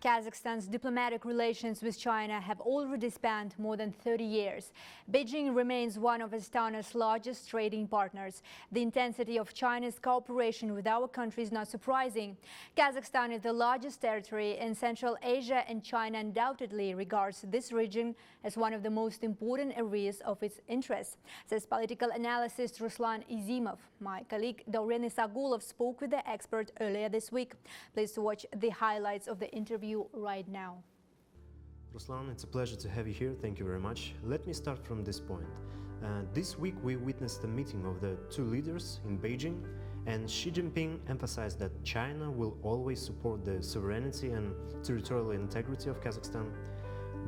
Kazakhstan's diplomatic relations with China have already spanned more than 30 years. Beijing remains one of Astana's largest trading partners. The intensity of China's cooperation with our country is not surprising. Kazakhstan is the largest territory in Central Asia, and China undoubtedly regards this region as one of the most important areas of its interest, says political analyst Ruslan Izimov. My colleague Dauren Isagulov spoke with the expert earlier this week. Please watch the highlights of the interview right now. Ruslan, it's a pleasure to have you here. Thank you very much. Let me start from this point. This week we witnessed the meeting of the two leaders in Beijing, and Xi Jinping emphasized that China will always support the sovereignty and territorial integrity of Kazakhstan.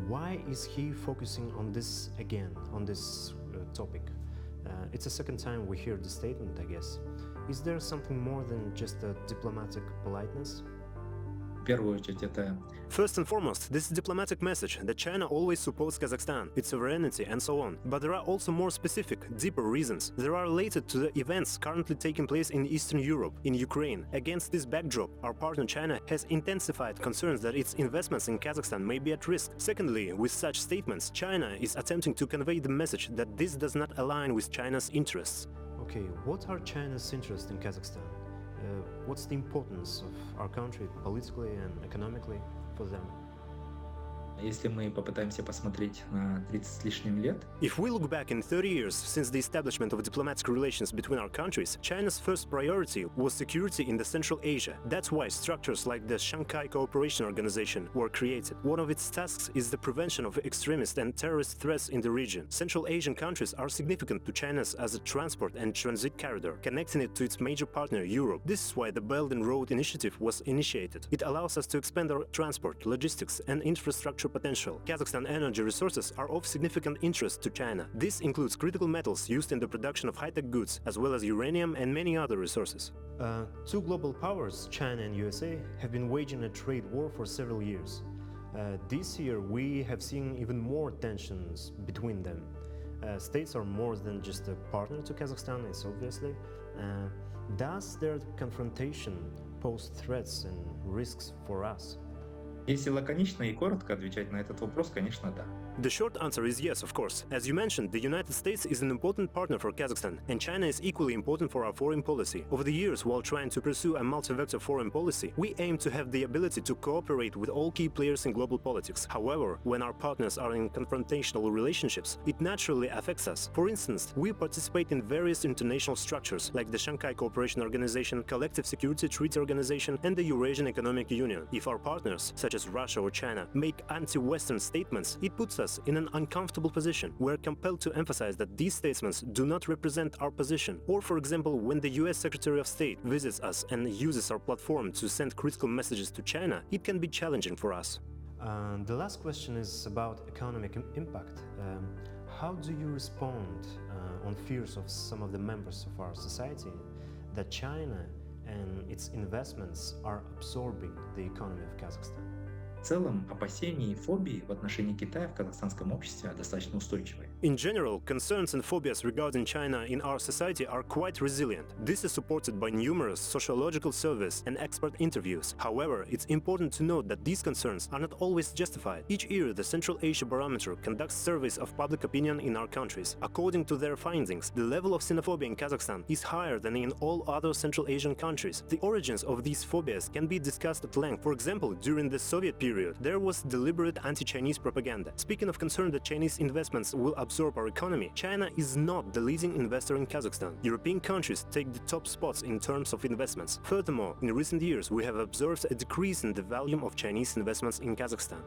Why is he focusing on this again, on this topic? It's the second time we hear this statement, I guess. Is there something more than just a diplomatic politeness? First and foremost, this diplomatic message that China always supports Kazakhstan, its sovereignty and so on. But there are also more specific, deeper reasons. They are related to the events currently taking place in Eastern Europe, in Ukraine. Against this backdrop, our partner China has intensified concerns that its investments in Kazakhstan may be at risk. Secondly, with such statements, China is attempting to convey the message that this does not align with China's interests. Okay, what are China's interests in Kazakhstan? What's the importance of our country politically and economically for them? Если мы попытаемся посмотреть на 30 с лишним лет, If we look back in 30 years since the establishment of diplomatic relations between our countries, China's first priority was security in the Central Asia. That's why structures like the Shanghai Cooperation Organization were created. One of its tasks is the prevention of extremist and terrorist threats in the region. Central Asian countries are significant to China as a transport and transit corridor, connecting it to its major partner, Europe. This is why the Belt and Road Initiative was initiated. It allows us to expand our transport, logistics and infrastructure potential. Kazakhstan energy resources are of significant interest to China. This includes critical metals used in the production of high-tech goods, as well as uranium and many other resources. Two global powers, China and USA, have been waging a trade war for several years. This year we have seen even more tensions between them. States are more than just a partner to Kazakhstan, it's obviously. Does their confrontation pose threats and risks for us? если лаконично и коротко отвечать на этот вопрос, конечно, да. The short answer is yes, of course. As you mentioned, the United States is an important partner for Kazakhstan, and China is equally important for our foreign policy. Over the years, while trying to pursue a multi-vector foreign policy, we aim to have the ability to cooperate with all key players in global politics. However, when our partners are in confrontational relationships, it naturally affects us. For instance, we participate in various international structures like the Shanghai Cooperation Organization, Collective Security Treaty Organization, and the Eurasian Economic Union. If our partners, such as Russia or China, make anti-Western statements, it puts us in an uncomfortable position. We're compelled to emphasize that these statements do not represent our position. Or, for example, when the US Secretary of State visits us and uses our platform to send critical messages to China, it can be challenging for us. The last question is about economic impact. How do you respond on fears of some of the members of our society that China and its investments are absorbing the economy of Kazakhstan? В целом, опасения и фобии в отношении Китая в казахстанском обществе достаточно устойчивые. In general, concerns and phobias regarding China in our society are quite resilient. This is supported by numerous sociological surveys and expert interviews. However, it's important to note that these concerns are not always justified. Each year, the Central Asia Barometer conducts surveys of public opinion in our countries. According to their findings, the level of xenophobia in Kazakhstan is higher than in all other Central Asian countries. The origins of these phobias can be discussed at length. For example, during the Soviet period, there was deliberate anti-Chinese propaganda. Speaking of concern that Chinese investments will absorb our economy, China is not the leading investor in Kazakhstan. European countries take the top spots in terms of investments. Furthermore, in recent years, we have observed a decrease in the volume of Chinese investments in Kazakhstan.